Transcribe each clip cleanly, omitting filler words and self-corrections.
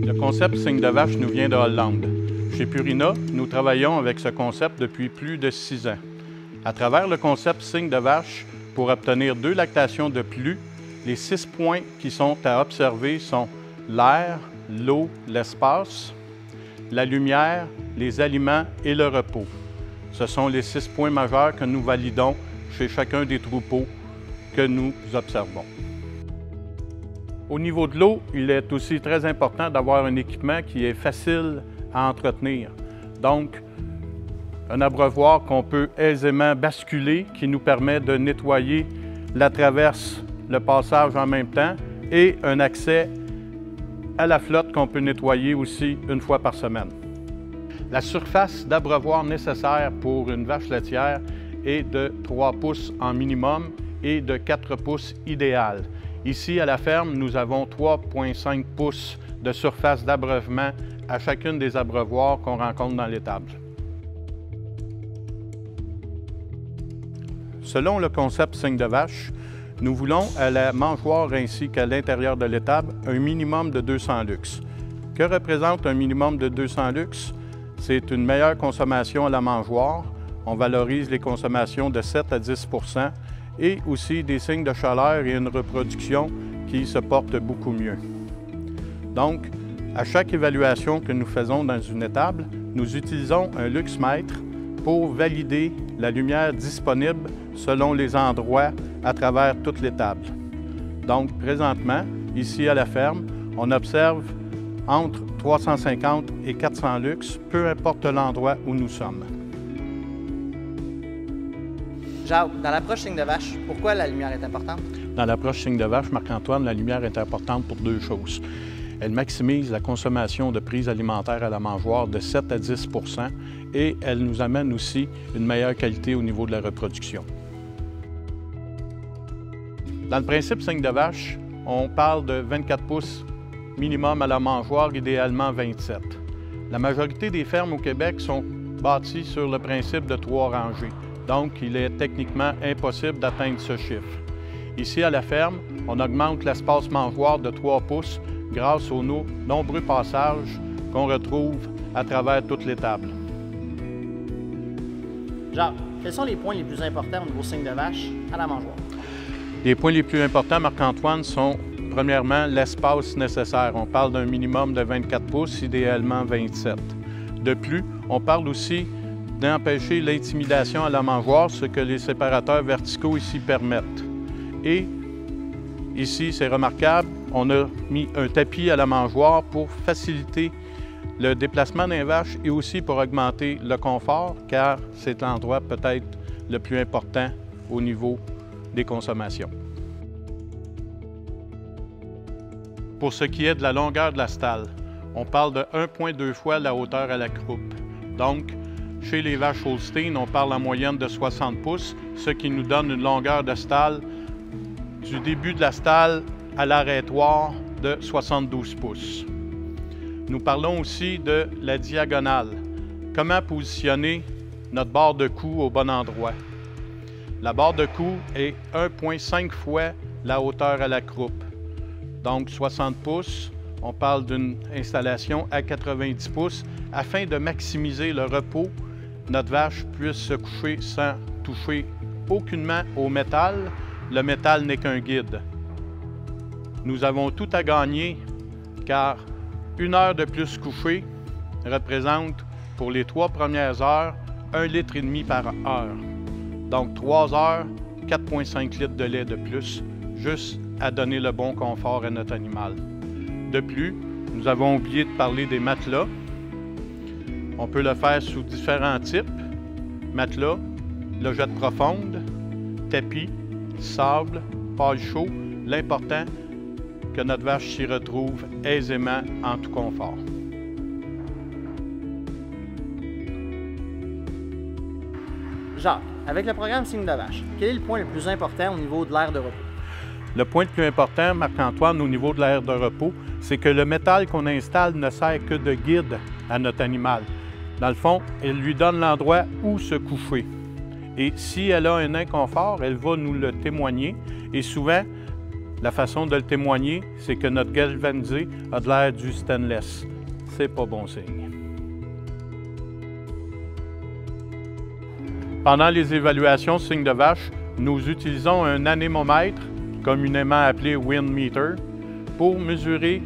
Le concept Cygne de vache nous vient de Hollande. Chez Purina, nous travaillons avec ce concept depuis plus de 6 ans. À travers le concept Cygne de vache, pour obtenir 2 lactations de plus, les 6 points qui sont à observer sont l'air, l'eau, l'espace, la lumière, les aliments et le repos. Ce sont les 6 points majeurs que nous validons chez chacun des troupeaux que nous observons. Au niveau de l'eau, il est aussi très important d'avoir un équipement qui est facile à entretenir. Donc, un abreuvoir qu'on peut aisément basculer, qui nous permet de nettoyer la traverse, le passage en même temps, et un accès à la flotte qu'on peut nettoyer aussi une fois par semaine. La surface d'abreuvoir nécessaire pour une vache laitière est de 3 pouces en minimum et de 4 pouces idéal. Ici, à la ferme, nous avons 3,5 pouces de surface d'abreuvement à chacune des abreuvoirs qu'on rencontre dans l'étable. Selon le concept Cygne de vache, nous voulons à la mangeoire ainsi qu'à l'intérieur de l'étable un minimum de 200 lux. Que représente un minimum de 200 lux? C'est une meilleure consommation à la mangeoire. On valorise les consommations de 7 à 10 % et aussi des signes de chaleur et une reproduction qui se porte beaucoup mieux. Donc, à chaque évaluation que nous faisons dans une étable, nous utilisons un luxmètre pour valider la lumière disponible selon les endroits à travers toute l'étable. Donc, présentement, ici à la ferme, on observe entre 350 et 400 lux, peu importe l'endroit où nous sommes. Jacques, dans l'approche Cygne de vache, pourquoi la lumière est importante? Dans l'approche Cygne de vache, Marc-Antoine, la lumière est importante pour 2 choses. Elle maximise la consommation de prises alimentaires à la mangeoire de 7 à 10 % et elle nous amène aussi une meilleure qualité au niveau de la reproduction. Dans le principe Cygne de vache, on parle de 24 pouces minimum à la mangeoire, idéalement 27. La majorité des fermes au Québec sont bâties sur le principe de 3 rangées. Donc, il est techniquement impossible d'atteindre ce chiffre. Ici, à la ferme, on augmente l'espace mangeoire de 3 pouces grâce aux nombreux passages qu'on retrouve à travers toute l'étable. Jacques, quels sont les points les plus importants au niveau Cygne de vache à la mangeoire? Les points les plus importants, Marc-Antoine, sont premièrement l'espace nécessaire. On parle d'un minimum de 24 pouces, idéalement 27. De plus, on parle aussi d'empêcher l'intimidation à la mangeoire, ce que les séparateurs verticaux ici permettent. Et ici, c'est remarquable, on a mis un tapis à la mangeoire pour faciliter le déplacement des vaches et aussi pour augmenter le confort, car c'est l'endroit peut-être le plus important au niveau des consommations. Pour ce qui est de la longueur de la stalle, on parle de 1,2 fois la hauteur à la croupe. Donc, chez les vaches Holstein, on parle en moyenne de 60 pouces, ce qui nous donne une longueur de stalle du début de la stalle à l'arrêtoir de 72 pouces. Nous parlons aussi de la diagonale. Comment positionner notre barre de cou au bon endroit? La barre de cou est 1,5 fois la hauteur à la croupe. Donc 60 pouces, on parle d'une installation à 90 pouces afin de maximiser le repos, notre vache puisse se coucher sans toucher aucunement au métal. Le métal n'est qu'un guide. Nous avons tout à gagner car 1 heure de plus couchée représente pour les 3 premières heures 1,5 litre par heure. Donc 3 heures, 4,5 litres de lait de plus, juste à donner le bon confort à notre animal. De plus, nous avons oublié de parler des matelas. On peut le faire sous différents types. Matelas, logette profonde, tapis, sable, paille chaud. L'important, que notre vache s'y retrouve aisément en tout confort. Jacques, avec le programme Cygne de vache, quel est le point le plus important au niveau de l'aire de repos? Le point le plus important, Marc-Antoine, au niveau de l'aire de repos, c'est que le métal qu'on installe ne sert que de guide à notre animal. Dans le fond, elle lui donne l'endroit où se coucher. Et si elle a un inconfort, elle va nous le témoigner. Et souvent, La façon de le témoigner, c'est que notre galvanisé a de l'air du stainless. C'est pas bon signe. Pendant les évaluations cygne de vache, nous utilisons un anémomètre, communément appelé wind meter, pour mesurer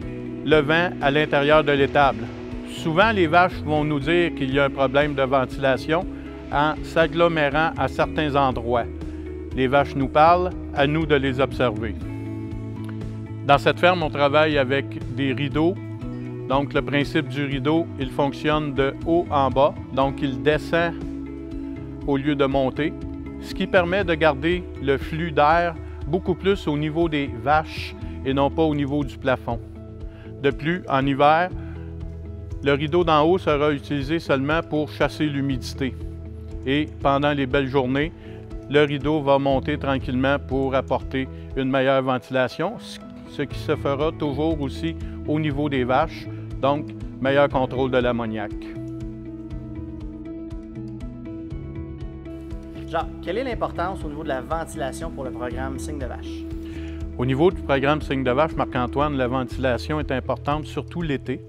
le vent à l'intérieur de l'étable. Souvent, les vaches vont nous dire qu'il y a un problème de ventilation en s'agglomérant à certains endroits. Les vaches nous parlent, à nous de les observer. Dans cette ferme, on travaille avec des rideaux. Donc, le principe du rideau, il fonctionne de haut en bas. Donc, il descend au lieu de monter, ce qui permet de garder le flux d'air beaucoup plus au niveau des vaches et non pas au niveau du plafond. De plus, en hiver, le rideau d'en haut sera utilisé seulement pour chasser l'humidité. Et pendant les belles journées, le rideau va monter tranquillement pour apporter une meilleure ventilation, ce qui se fera toujours aussi au niveau des vaches, donc meilleur contrôle de l'ammoniac. Jacques, quelle est l'importance au niveau de la ventilation pour le programme cygne de vache? Au niveau du programme cygne de vache, Marc-Antoine, la ventilation est importante, surtout l'été.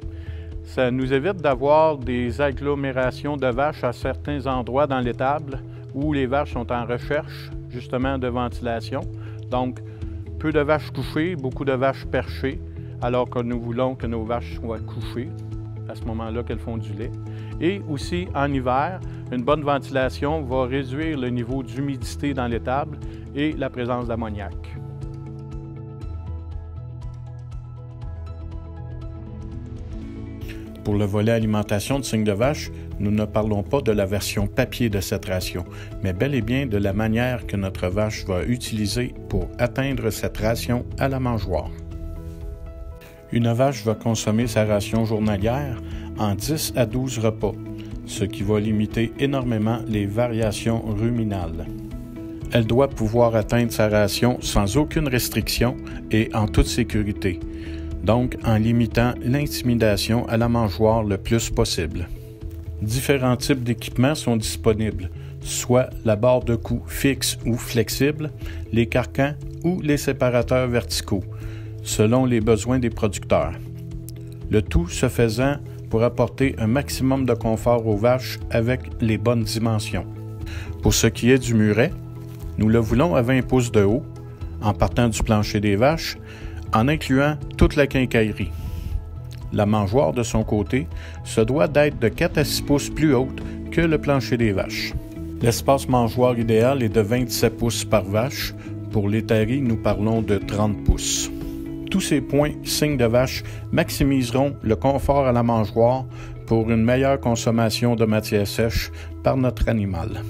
Ça nous évite d'avoir des agglomérations de vaches à certains endroits dans l'étable où les vaches sont en recherche justement de ventilation. Donc, peu de vaches couchées, beaucoup de vaches perchées, alors que nous voulons que nos vaches soient couchées, à ce moment-là qu'elles font du lait. Et aussi, en hiver, une bonne ventilation va réduire le niveau d'humidité dans l'étable et la présence d'ammoniac. Pour le volet alimentation de cygne de vache, nous ne parlons pas de la version papier de cette ration, mais bel et bien de la manière que notre vache va utiliser pour atteindre cette ration à la mangeoire. Une vache va consommer sa ration journalière en 10 à 12 repas, ce qui va limiter énormément les variations ruminales. Elle doit pouvoir atteindre sa ration sans aucune restriction et en toute sécurité, donc en limitant l'intimidation à la mangeoire le plus possible. Différents types d'équipements sont disponibles, soit la barre de cou fixe ou flexible, les carcans ou les séparateurs verticaux, selon les besoins des producteurs. Le tout se faisant pour apporter un maximum de confort aux vaches avec les bonnes dimensions. Pour ce qui est du muret, nous le voulons à 20 pouces de haut, en partant du plancher des vaches, en incluant toute la quincaillerie. La mangeoire, de son côté, se doit d'être de 4 à 6 pouces plus haute que le plancher des vaches. L'espace mangeoire idéal est de 27 pouces par vache. Pour les taris, nous parlons de 30 pouces. Tous ces points cygne de vache maximiseront le confort à la mangeoire pour une meilleure consommation de matière sèche par notre animal.